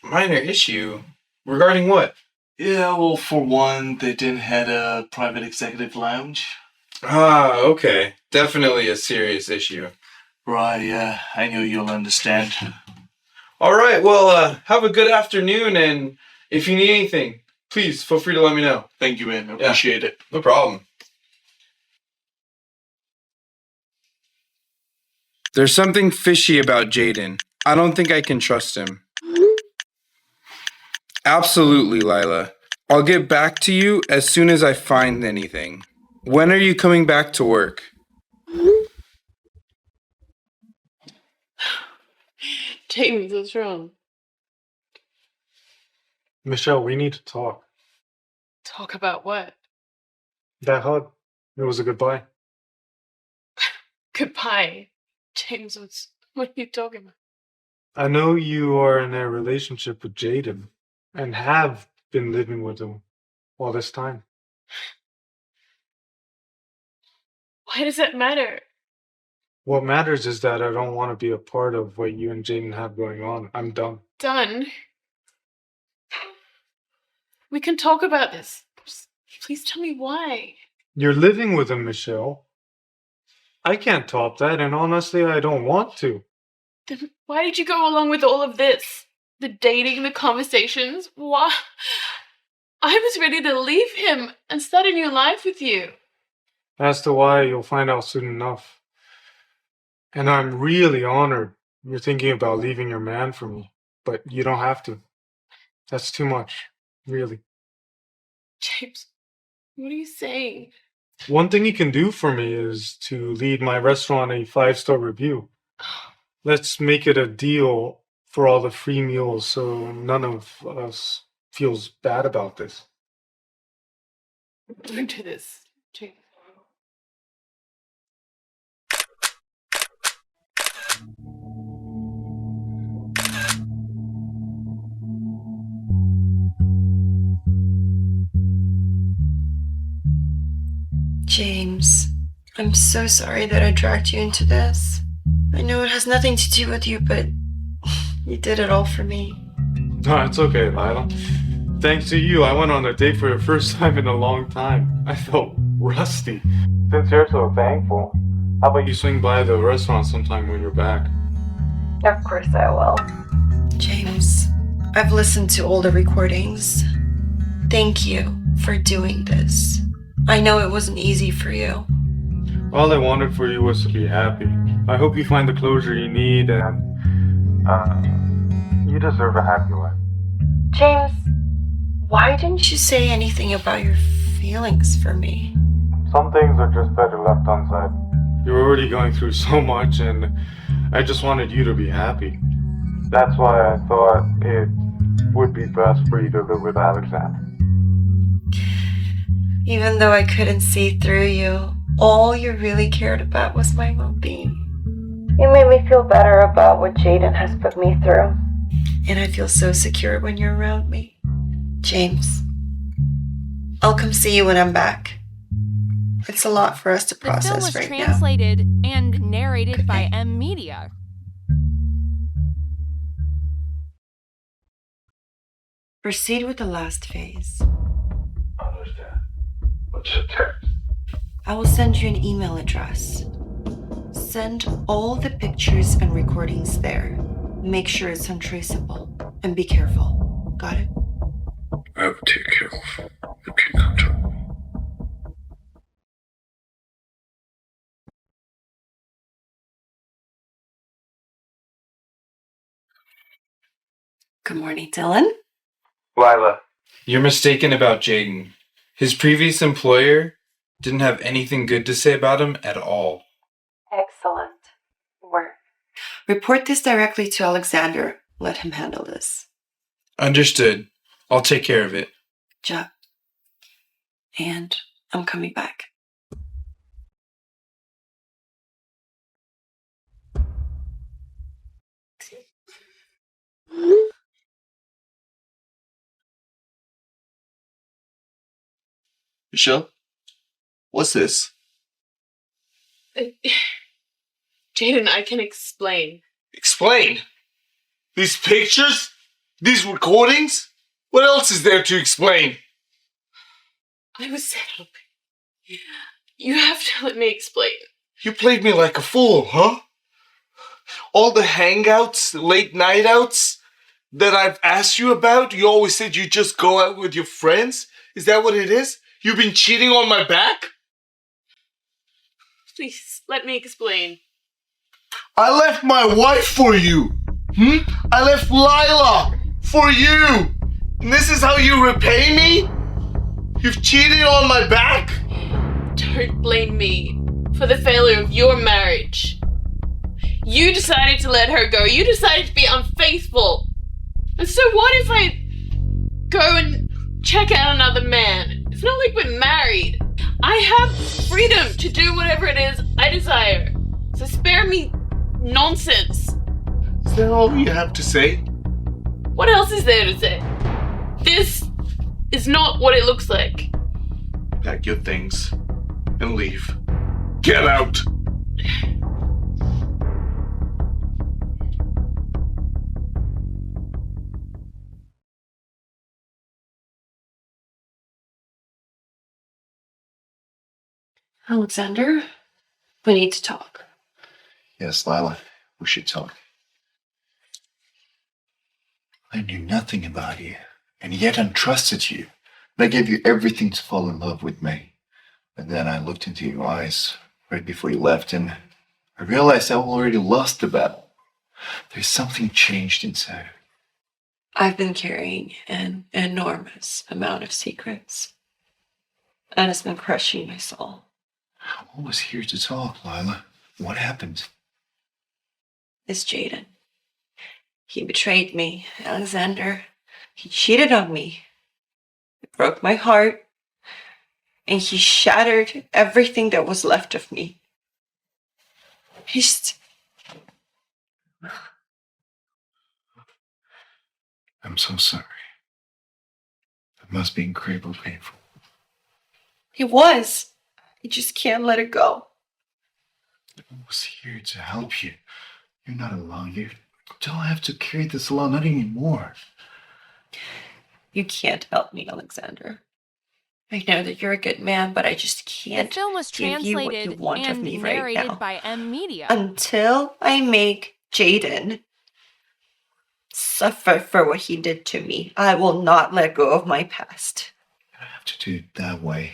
Minor issue? Regarding what? Yeah, well, for one, they didn't have a private executive lounge. Ah, okay. Definitely a serious issue. Right, yeah. I knew you'll understand. All right, well, have a good afternoon, and if you need anything, please feel free to let me know. Thank you, man. I appreciate it. No problem. There's something fishy about Jaden. I don't think I can trust him. Absolutely, Lila. I'll get back to you as soon as I find anything. When are you coming back to work? James, what's wrong? Michelle, we need to talk. Talk about what? That hug, it was a goodbye. Goodbye. James, what are you talking about? I know you are in a relationship with Jaden and have been living with him all this time. Why does that matter? What matters is that I don't want to be a part of what you and Jaden have going on. I'm done. Done. We can talk about this. Just please tell me why. You're living with him, Michelle. I can't top that, and honestly, I don't want to. Then why did you go along with all of this? The dating, the conversations? Why? I was ready to leave him and start a new life with you. As to why, you'll find out soon enough. And I'm really honored you're thinking about leaving your man for me, but you don't have to. That's too much, really. James, what are you saying? One thing you can do for me is to lead my restaurant a 5-star review. Let's make it a deal for all the free meals so none of us feels bad about this. Don't do this, James. James, I'm so sorry that I dragged you into this. I know it has nothing to do with you, but you did it all for me. No, it's okay, Lila. Thanks to you, I went on a date for the first time in a long time. I felt rusty. Since you're so thankful, how about you swing by the restaurant sometime when you're back? Of course I will. James, I've listened to all the recordings. Thank you for doing this. I know it wasn't easy for you. All I wanted for you was to be happy. I hope you find the closure you need, and you deserve a happy life. James, why didn't you say anything about your feelings for me? Some things are just better left unsaid. You're already going through so much, and I just wanted you to be happy. That's why I thought it would be best for you to live with Alexander. Even though I couldn't see through you, all you really cared about was my well-being. You made me feel better about what Jaden has put me through. And I feel so secure when you're around me. James, I'll come see you when I'm back. It's a lot for us to The film process was right translated and narrated Good by night. M Media. Proceed with the last phase. Understand. What's your text? I will send you an email address. Send all the pictures and recordings there. Make sure it's untraceable. And be careful. Got it? I will take care of. You can control me. Good morning, Dylan. Lila, you're mistaken about Jaden. His previous employer didn't have anything good to say about him at all. Excellent work. Report this directly to Alexander. Let him handle this. Understood. I'll take care of it. Good job. And I'm coming back. Michelle, what's this? Jaden, I can explain. Explain. These pictures? These recordings? What else is there to explain? I was set up. You have to let me explain. You played me like a fool, huh? All the hangouts, late night outs that I've asked you about, you always said you just go out with your friends? Is that what it is? You've been cheating on my back? Please, let me explain. I left my wife for you. I left Lila for you. And this is how you repay me? You've cheated on my back? Don't blame me for the failure of your marriage. You decided to let her go. You decided to be unfaithful. And so what if I go and check out another man? It's not like we're married. I have freedom to do whatever it is I desire. So spare me nonsense. Is that all you have to say? What else is there to say? This is not what it looks like. Pack your things and leave. Get out! Alexander, we need to talk. Yes, Lila, we should talk. I knew nothing about you, and yet entrusted you. And I gave you everything to fall in love with me. But then I looked into your eyes right before you left, and I realized I already lost the battle. There's something changed inside. I've been carrying an enormous amount of secrets, and it's been crushing my soul. I'm always here to talk, Lila. What happened? It's Jaden. He betrayed me, Alexander. He cheated on me. It broke my heart, and he shattered everything that was left of me. He's... I'm so sorry. It must be incredibly painful. It was. I just can't let it go. I was here to help you. You're not alone. You don't have to carry this alone, not anymore. You can't help me, Alexander. I know that you're a good man, but I just The can't film was give you what you translated want of and me right narrated now. by M Media. Until I make Jaden suffer for what he did to me, I will not let go of my past. You don't have to do it that way.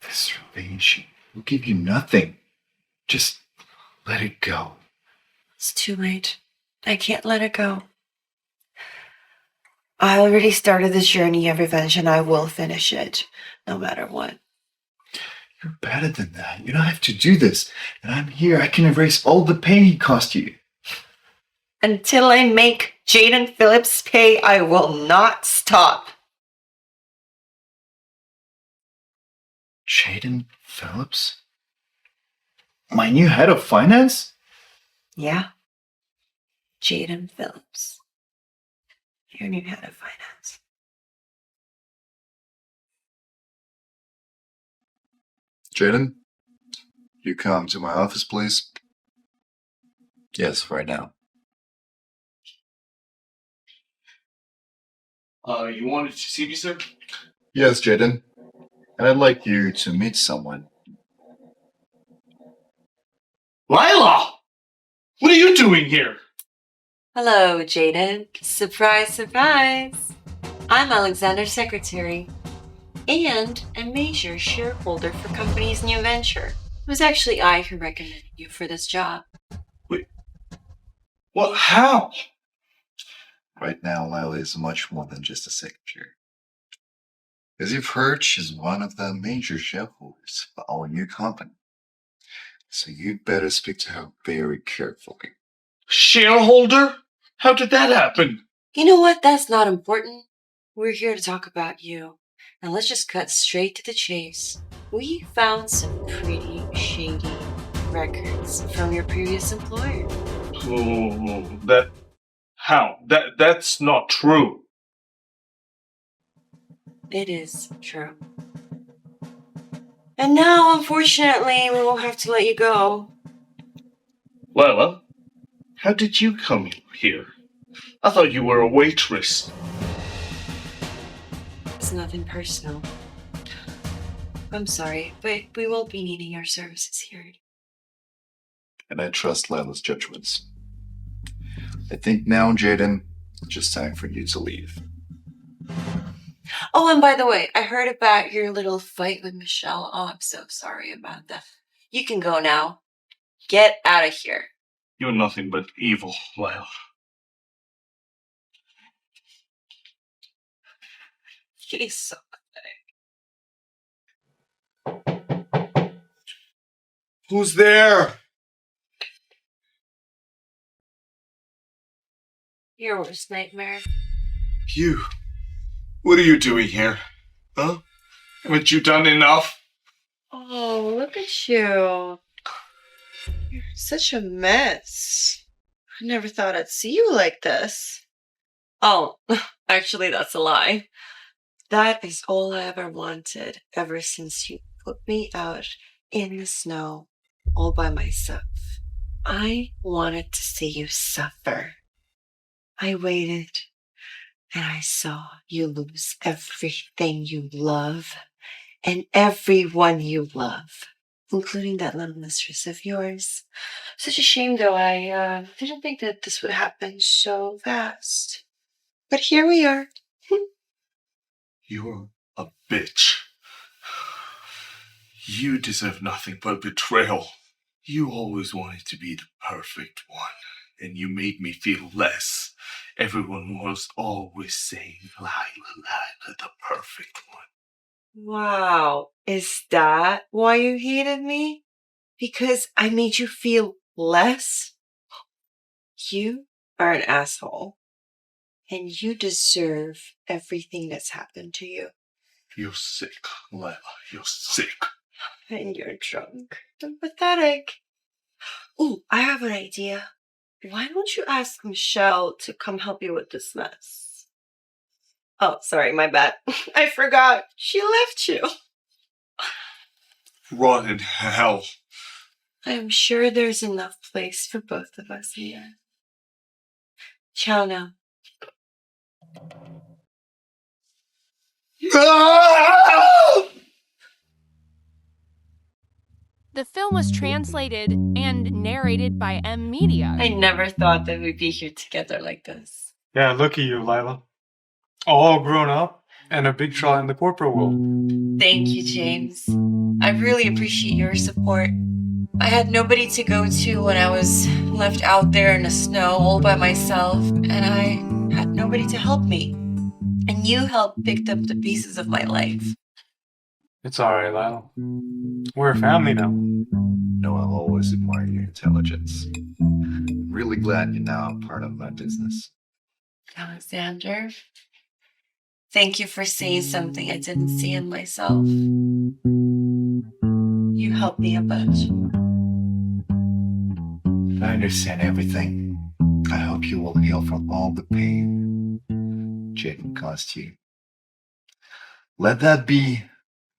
This revenge will give you nothing. Just let it go. It's too late. I can't let it go. I already started this journey of revenge and I will finish it, no matter what. You're better than that. You don't have to do this. And I'm here. I can erase all the pain he caused you. Until I make Jaden Phillips pay, I will not stop. Jaden Phillips? My new head of finance? Yeah. Jaden Phillips. Your new head of finance. Jaden, you come to my office, please. Yes, right now. You wanted to see me, sir? Yes, Jaden. And I'd like you to meet someone. Lila! What are you doing here? Hello, Jaden. Surprise, surprise. I'm Alexander's secretary and a major shareholder for company's new venture. It was actually I who recommended you for this job. Wait. What? How? Right now, Lila is much more than just a secretary. As you've heard, she's one of the major shareholders for our new company. So you'd better speak to her very carefully. Shareholder? How did that happen? You know what? That's not important. We're here to talk about you. Now let's just cut straight to the chase. We found some pretty shady records from your previous employer. Oh, how? That's not true. It is true. And now, unfortunately, we will have to let you go. Lila, how did you come here? I thought you were a waitress. It's nothing personal. I'm sorry, but we won't be needing your services here. And I trust Lila's judgments. I think now, Jaden, it's just time for you to leave. Oh, and by the way, I heard about your little fight with Michelle. Oh, I'm so sorry about that. You can go now. Get out of here. You're nothing but evil, Lila. He's so Who's there? your worst nightmare. You. What are you doing here? Huh? Haven't you done enough? Oh, look at you. You're such a mess. I never thought I'd see you like this. Oh, actually, that's a lie. That is all I ever wanted ever since you put me out in the snow all by myself. I wanted to see you suffer. I waited and I saw you lose everything you love and everyone you love, including that little mistress of yours. Such a shame, though. I didn't think that this would happen so fast. But here we are. You're a bitch. You deserve nothing but betrayal. You always wanted to be the perfect one, and you made me feel less. Everyone was always saying, Lila, Lila, the perfect one. Wow. Is that why you hated me? Because I made you feel less? You are an asshole. And you deserve everything that's happened to you. You're sick, Lila. You're sick. And you're drunk. And pathetic. Ooh, I have an idea. Why don't you ask Michelle to come help you with this mess? Oh, sorry, my bad. I forgot. She left you. Rot in hell. I'm sure there's enough place for both of us here. Ciao now. The film was translated and narrated by M Media. I never thought that we'd be here together like this. Yeah, look at you, Lila. All grown up and a big shot in the corporate world. Thank you, James. I really appreciate your support. I had nobody to go to when I was left out there in the snow all by myself, and I had nobody to help me. And you helped pick up the pieces of my life. It's alright, Lila. We're a family now. No, I'll always admire your intelligence. I'm really glad you're now a part of my business. Alexander, thank you for seeing something I didn't see in myself. You helped me a bunch. I understand everything. I hope you will heal from all the pain Jaden caused you. Let that be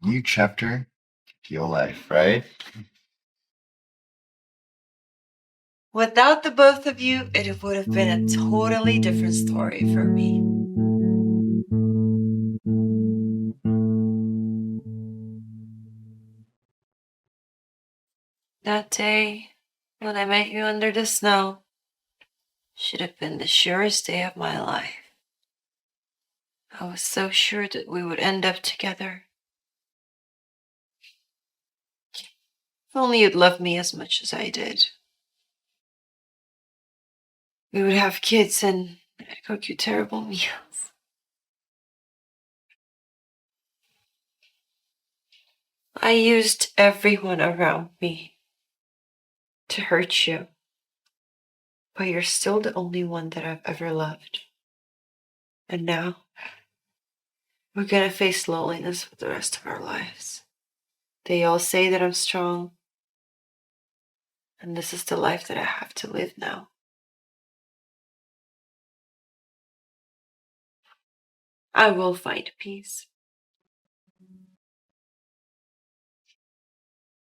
a new chapter to your life, right? Without the both of you, it would have been a totally different story for me. That day, when I met you under the snow, should have been the surest day of my life. I was so sure that we would end up together. If only you'd love me as much as I did. We would have kids and I'd cook you terrible meals. I used everyone around me to hurt you, but you're still the only one that I've ever loved. And now, we're gonna face loneliness for the rest of our lives. They all say that I'm strong, and this is the life that I have to live now. I will find peace.